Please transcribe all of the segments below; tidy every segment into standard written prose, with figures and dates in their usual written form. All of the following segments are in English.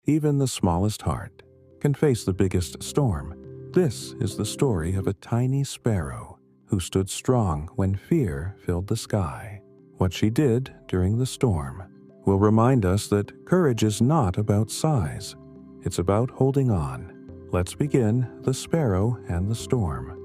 Even the smallest heart can face the biggest storm. This is the story of a tiny sparrow who stood strong when fear filled the sky. What she did during the storm will remind us that courage is not about size. It's about holding on. Let's begin The Sparrow and the Storm.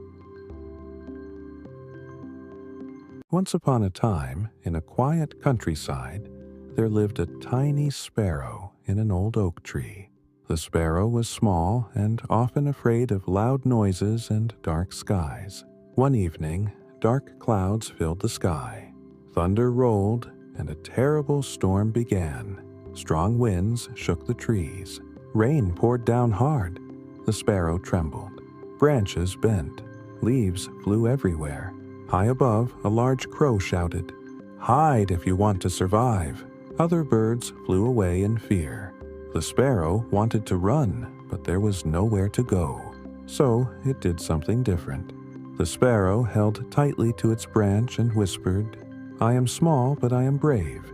Once upon a time, in a quiet countryside, there lived a tiny sparrow in an old oak tree. The sparrow was small and often afraid of loud noises and dark skies. One evening, dark clouds filled the sky. Thunder rolled, and a terrible storm began. Strong winds shook the trees. Rain poured down hard. The sparrow trembled. Branches bent. Leaves flew everywhere. High above, a large crow shouted, "Hide if you want to survive." Other birds flew away in fear. The sparrow wanted to run, but there was nowhere to go. So it did something different. The sparrow held tightly to its branch and whispered, "I am small, but I am brave."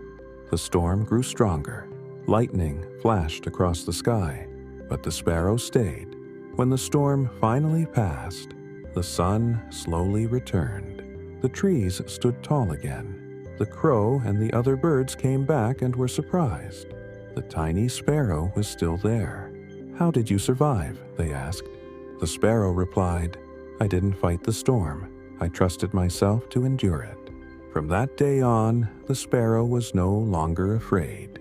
The storm grew stronger. Lightning flashed across the sky, but the sparrow stayed. When the storm finally passed, the sun slowly returned. The trees stood tall again. The crow and the other birds came back and were surprised. The tiny sparrow was still there. "How did you survive?" they asked. The sparrow replied, "I didn't fight the storm. I trusted myself to endure it." From that day on, the sparrow was no longer afraid.